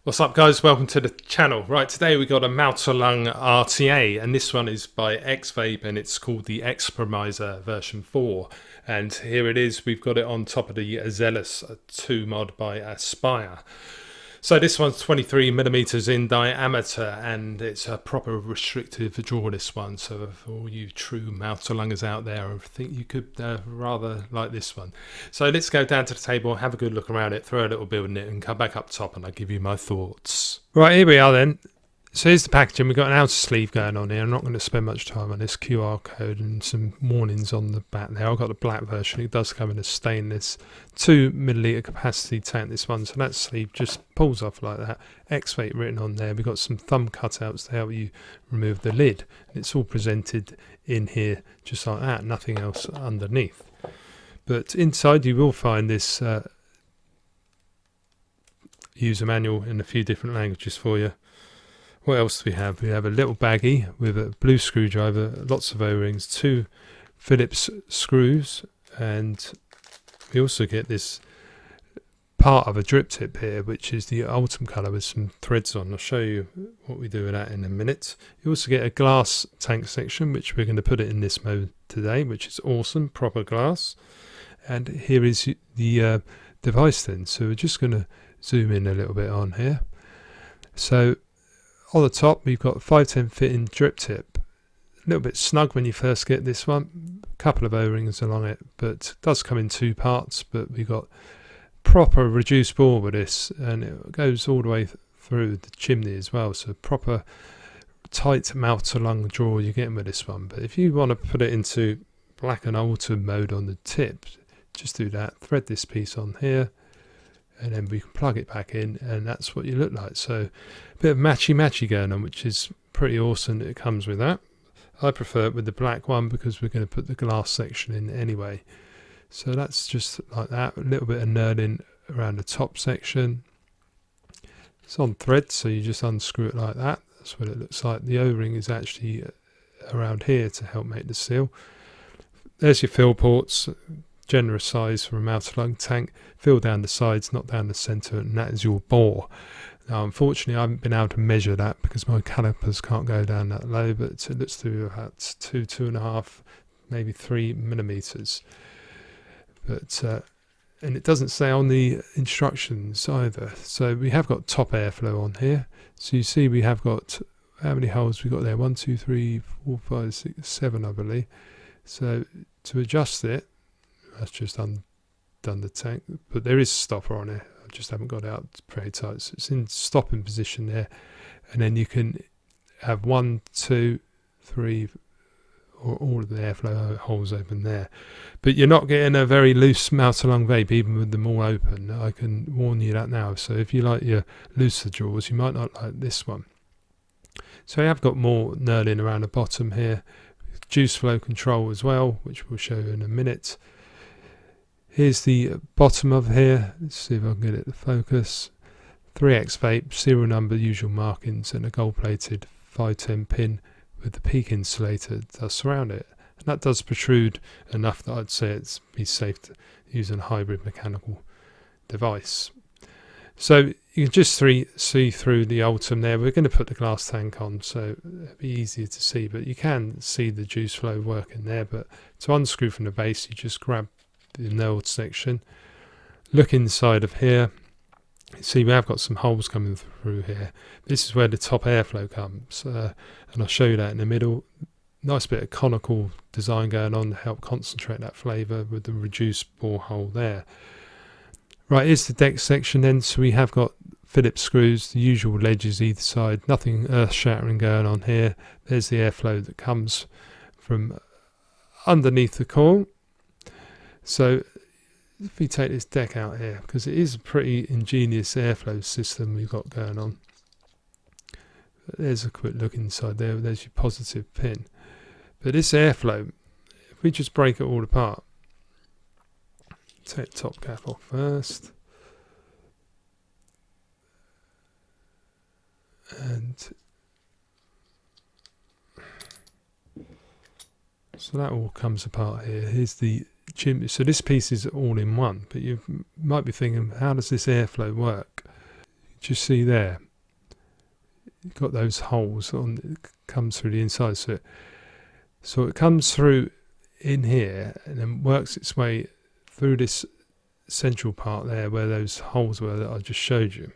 What's up guys, welcome to the channel. Right, today we got a MTL RTA and this one is by Exvape and it's called the Expromizer version 4. And here it is, we've got it on top of the Zealous 2 mod by Aspire. So this one's 23mm in diameter and it's a proper restrictive draw, this one. So for all you true MTLers out there, I think you could rather like this one. So let's go down to the table, have a good look around it, throw a little build in it and come back up top and I'll give you my thoughts. Right, here we are then. So here's the packaging. We've got an outer sleeve going on here. I'm not going to spend much time on this QR code and some warnings on the back there. I've got the black version. It does come in a stainless 2ml capacity tank, this one. So that sleeve just pulls off like that. Exvape written on there. We've got some thumb cutouts to help you remove the lid. It's all presented in here just like that. Nothing else underneath. But inside you will find this user manual in a few different languages for you. What else do we have? We have a little baggie with a blue screwdriver, lots of O-rings, 2 Phillips screws, and we also get this part of a drip tip here, which is the autumn colour with some threads on. I'll show you what we do with that in a minute. You also get a glass tank section, which we're going to put it in this mode today, which is awesome, proper glass. And here is the device then. So we're just going to zoom in a little bit on here. So on the top we've got 510 fitting drip tip, a little bit snug when you first get this one, a couple of O-rings along it, but it does come in 2 parts. But we've got proper reduced bore with this and it goes all the way through the chimney as well, so proper tight mouth to lung draw you're getting with this one. But if you want to put it into black and autumn mode on the tip, just do that, thread this piece on here and then we can plug it back in and that's what you look like. So a bit of matchy going on, which is pretty awesome. It comes with that. I prefer it with the black one because we're going to put the glass section in anyway. So that's just like that. A little bit of knurling around the top section. It's on thread, so you just unscrew it like that. That's what it looks like. The O-ring is actually around here to help make the seal. There's your fill ports. Generous size for a MTL tank. Fill down the sides, not down the centre, and that is your bore. Now unfortunately I haven't been able to measure that because my calipers can't go down that low, but it looks to be about 2.5, maybe 3mm. But and it doesn't say on the instructions either. So we have got top airflow on here. So you see we have got, how many holes we got there? 1, 2, 3, 4, 5, 6, 7 I believe. So to adjust it, that's just undone the tank, but there is a stopper on it. I just haven't got it out very tight. So it's in stopping position there, and then you can have 1, 2, 3, or all of the airflow holes open there. But you're not getting a very loose MTL vape even with them all open. I can warn you that now. So if you like your looser draws, you might not like this one. So I have got more knurling around the bottom here. Juice flow control as well, which we'll show you in a minute. Here's the bottom of here. Let's see if I can get it to focus. 3 Exvape, serial number, usual markings, and a gold-plated 510 pin with the peak insulator does surround it. And that does protrude enough that I'd say it's be safe to use a hybrid mechanical device. So you can just see through the Ultim there. We're going to put the glass tank on, so it'll be easier to see, but you can see the juice flow working there. But to unscrew from the base, you just grab the knurled section, look inside of here. See, we have got some holes coming through here. This is where the top airflow comes, and I'll show you that in the middle. Nice bit of conical design going on to help concentrate that flavour with the reduced bore hole there. Right, here's the deck section then. So we have got Phillips screws, the usual ledges either side, nothing earth-shattering going on here. There's the airflow that comes from underneath the coil. So if we take this deck out here, because it is a pretty ingenious airflow system we've got going on. But there's a quick look inside there. There's your positive pin. But this airflow, if we just break it all apart, take the top cap off first. And so that all comes apart here. Here's the chimney. So this piece is all in one, but you might be thinking, how does this airflow work? Just see there, you've got those holes on, it comes through the inside. So it comes through in here and then works its way through this central part there where those holes were that I just showed you.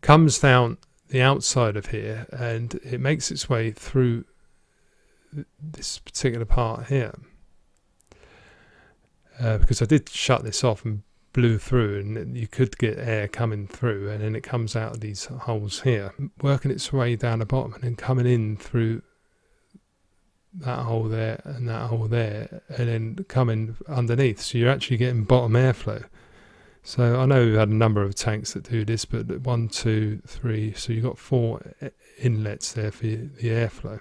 Comes down the outside of here and it makes its way through this particular part here. Because I did shut this off and blew through, and you could get air coming through, and then it comes out of these holes here, working its way down the bottom and then coming in through that hole there and that hole there, and then coming underneath. So you're actually getting bottom airflow. So I know we've had a number of tanks that do this, but 1, 2, 3, so you've got 4 inlets there for the airflow.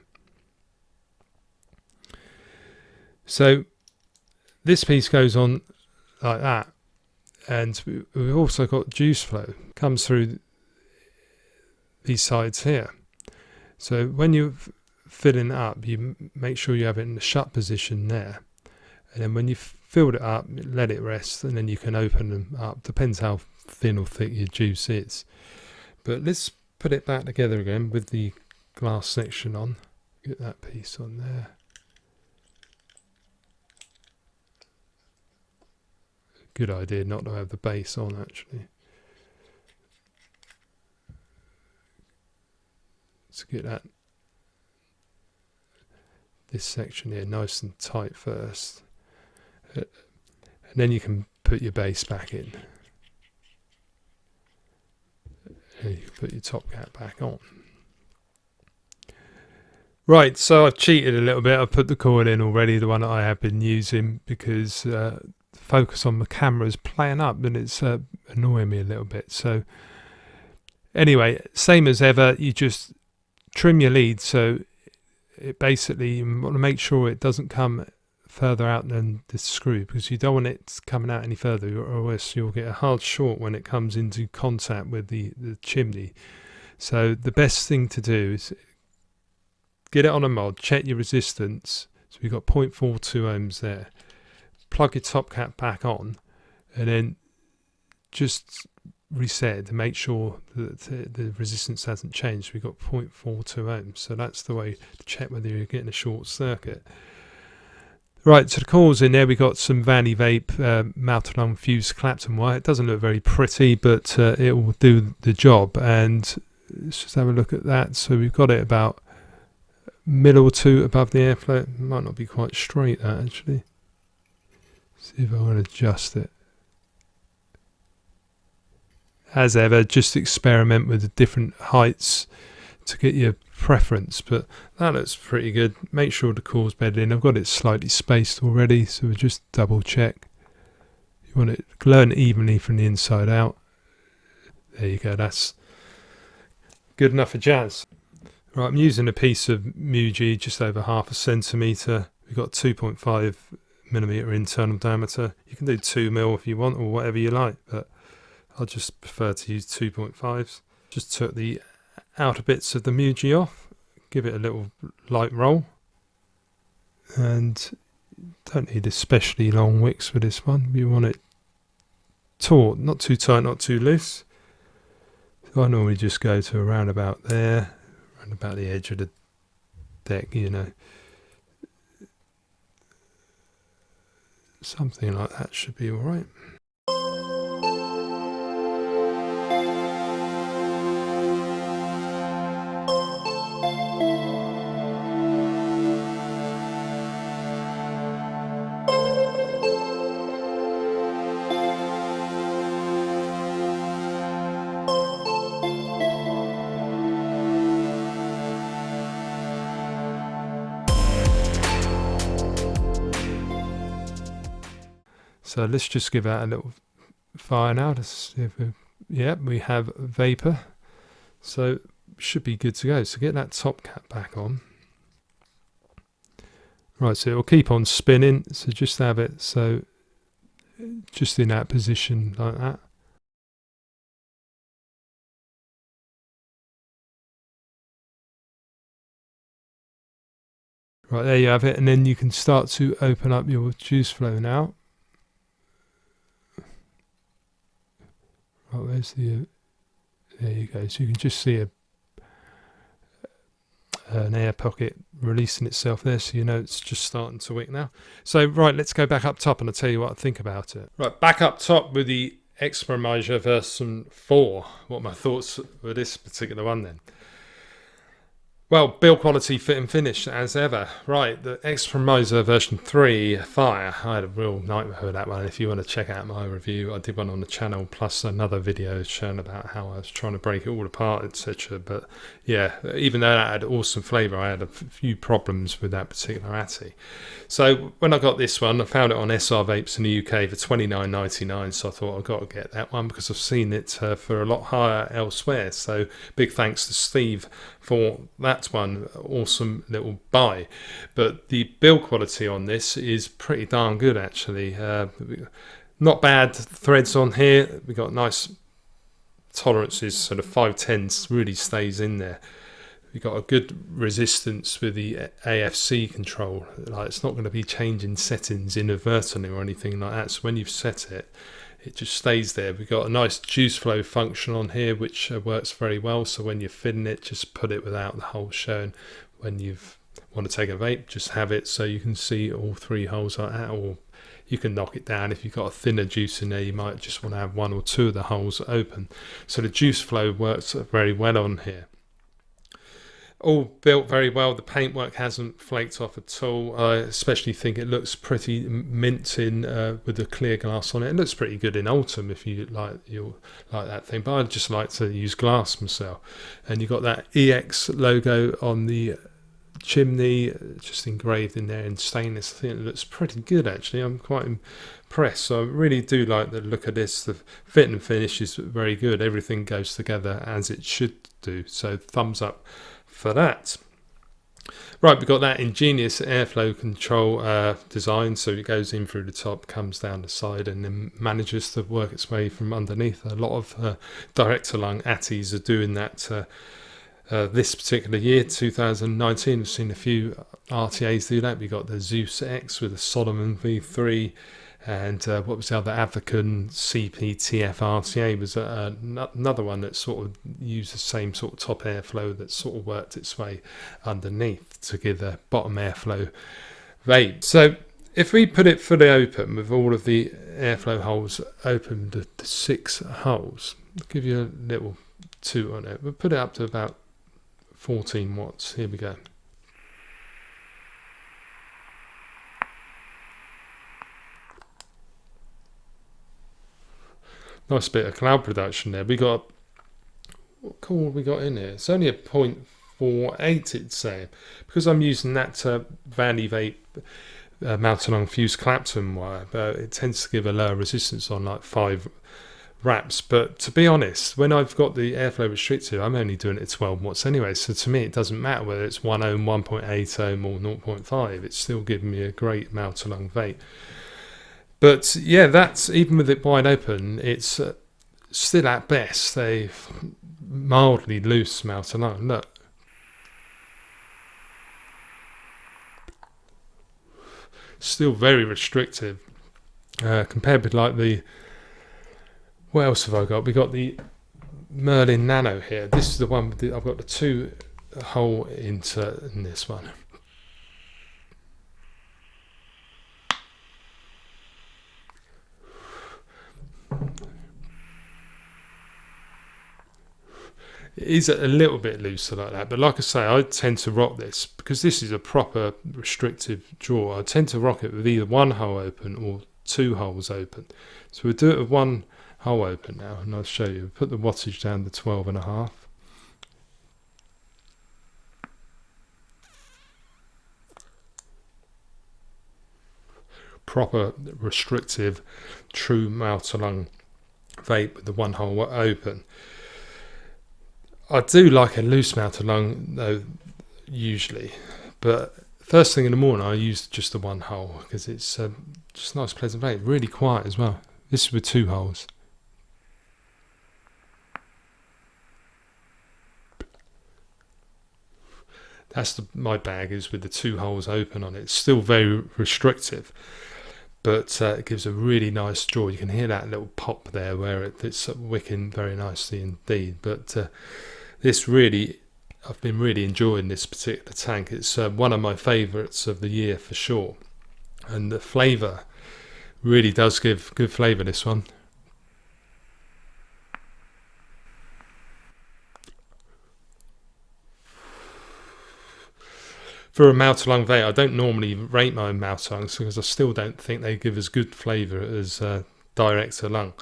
So this piece goes on like that, and we've also got juice flow comes through these sides here. So when you're filling it up, you make sure you have it in the shut position there, and then when you've filled it up, let it rest, and then you can open them up. Depends how thin or thick your juice is. But let's put it back together again with the glass section on. Get that piece on there. Good idea not to have the base on, actually. Let's get this section here nice and tight first, and then you can put your base back in, and you can put your top cap back on. Right, so I've cheated a little bit. I've put the cord in already, the one that I have been using, because focus on the camera is playing up and it's annoying me a little bit. So anyway, same as ever, you just trim your lead, so it basically, you want to make sure it doesn't come further out than this screw, because you don't want it coming out any further, or else you'll get a hard short when it comes into contact with the chimney. So the best thing to do is get it on a mod, check your resistance. So we've got 0.42 ohms there. Plug your top cap back on, and then just reset to make sure that the resistance hasn't changed. We've got 0.42 ohms, so that's the way to check whether you're getting a short circuit. Right, so the coils in there, we got some MF Vape mounted on fused Clapton wire. It doesn't look very pretty, but it will do the job. And let's just have a look at that. So we've got it about a mil or two above the airflow. It might not be quite straight, that actually. See if I want to adjust it. As ever, just experiment with the different heights to get your preference, but that looks pretty good. Make sure the coil's bedded in. I've got it slightly spaced already, so we'll just double check. You want it to learn evenly from the inside out. There you go, that's good enough for jazz. Right, I'm using a piece of Muji, just over 1/2 centimetre. We've got 2.5mm internal diameter. You can do 2mm if you want, or whatever you like, but I'll just prefer to use 2.5s. Just took the outer bits of the Muji off, give it a little light roll, and don't need especially long wicks for this one. You want it taut, not too tight, not too loose. So I normally just go to around about there, around about the edge of the deck, you know. Something like that should be alright. So let's just give that a little fire now to see if we have vapor. So should be good to go. So get that top cap back on. Right, so it will keep on spinning. So just have it so just in that position like that. Right, there you have it, and then you can start to open up your juice flow now. Right, where's the... there you go. So you can just see an air pocket releasing itself there, so you know it's just starting to wick now. So right, let's go back up top and I'll tell you what I think about it. Right, back up top with the Expromizer version 4. What my thoughts were this particular one then. Well, build quality, fit and finish as ever. Right, the Expromizer version 3 Fire. I had a real nightmare with that one. If you want to check out my review, I did one on the channel, plus another video showing about how I was trying to break it all apart, etc. But yeah, even though that had awesome flavour, I had a few problems with that particular RTA. So when I got this one, I found it on SR Vapes in the UK for $29.99. So I thought I've got to get that one because I've seen it for a lot higher elsewhere. So big thanks to Steve for that one. Awesome little buy. But the build quality on this is pretty darn good actually. Not bad threads on here. We got nice tolerances, so the 510 really stays in there. We got a good resistance with the AFC control. Like, it's not going to be changing settings inadvertently or anything like that. So when you've set it, it just stays there. We've got a nice juice flow function on here, which works very well. So when you're filling it, just put it without the holes shown. When you want to take a vape, just have it so you can see all 3 holes like that, or you can knock it down. If you've got a thinner juice in there, you might just want to have 1 or 2 of the holes open. So the juice flow works very well on here. All built very well. The paintwork hasn't flaked off at all. I especially think it looks pretty mint in with the clear glass on it. It looks pretty good in autumn if you like that thing. But I just like to use glass myself. And you've got that EX logo on the chimney, just engraved in there in stainless. I think it looks pretty good actually. I'm quite impressed. So I really do like the look of this. The fit and finish is very good. Everything goes together as it should do. So thumbs up for that. Right, we've got that ingenious airflow control design, so it goes in through the top, comes down the side, and then manages to work its way from underneath. A lot of direct-to-lung ATTIs are doing that this particular year, 2019. We've seen a few RTAs do that. We got the Zeus X with the Solomon V3, and what was the other? Advocate CPTF RTA was another one that sort of used the same sort of top airflow that sort of worked its way underneath to give a bottom airflow vape. So if we put it fully open with all of the airflow holes open, the 6 holes, I'll give you a little toot on it. We'll put it up to about 14 watts. Here we go. Nice bit of cloud production there. We got, what call we got in here? It's only a 0.48 it's saying. Because I'm using that Valley Vape mounted on fused Clapton wire, but it tends to give a lower resistance on like 5 wraps. But to be honest, when I've got the airflow restricted, I'm only doing it at 12 watts anyway. So to me, it doesn't matter whether it's 1 ohm, 1.8 ohm or 0.5. It's still giving me a great mount-along vape. But yeah, that's, even with it wide open, it's still at best a mildly loose mount alone. Look. Still very restrictive compared with like the, what else have I got? We got the Merlin Nano here. This is the one with I've got the 2 hole insert in this one. It is a little bit looser like that, but like I say, I tend to rock this because this is a proper restrictive draw. I tend to rock it with either 1 hole open or 2 holes open. So we'll do it with 1 hole open now, and I'll show you. Put the wattage down to 12.5. Proper restrictive, true mouth-to-lung vape with the 1 hole open. I do like a loose mouth-to-lung though, usually, but first thing in the morning I use just the 1 hole because it's just a nice pleasant vape, really quiet as well. This is with 2 holes. That's my bag is with the 2 holes open on it. It's still very restrictive, but it gives a really nice draw. You can hear that little pop there where it's wicking very nicely indeed. But this really, I've been really enjoying this particular tank. It's one of my favourites of the year for sure, and the flavour really does give good flavour, this one. For a mouth-to-lung vape, I don't normally rate my mouth-to-lungs because I still don't think they give as good flavour as direct-to-lung.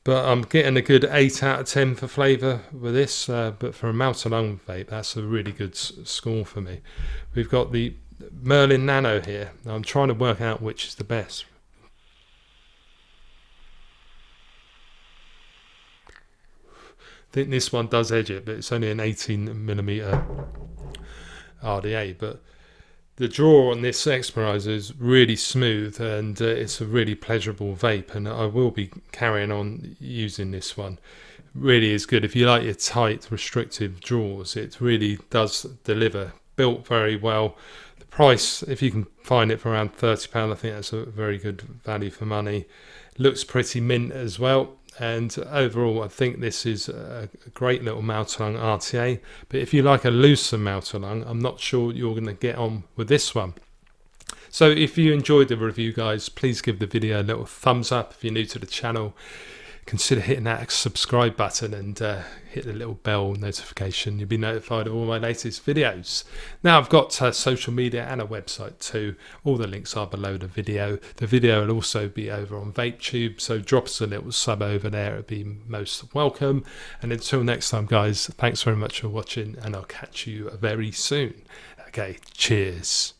But I'm getting a good 8 out of 10 for flavour with this. But for a mouth-to-lung vape, that's a really good score for me. We've got the Merlin Nano here. Now I'm trying to work out which is the best. I think this one does edge it, but it's only an 18mm RTA. But the draw on this Expromizer is really smooth, and it's a really pleasurable vape, and I will be carrying on using this one. It really is good. If you like your tight, restrictive draws, it really does deliver. Built very well. The price, if you can find it for around £30, I think that's a very good value for money. Looks pretty mint as well. And overall, I think this is a great little mouth-to-lung RTA. But if you like a looser mouth-to-lung, I'm not sure you're going to get on with this one. So if you enjoyed the review, guys, please give the video a little thumbs up. If you're new to the channel, consider hitting that subscribe button and hit the little bell notification. You'll be notified of all my latest videos. Now I've got social media and a website too. All the links are below the video. The video will also be over on VapeTube, so drop us a little sub over there. It'd be most welcome. And until next time, guys, thanks very much for watching, and I'll catch you very soon. Okay, cheers.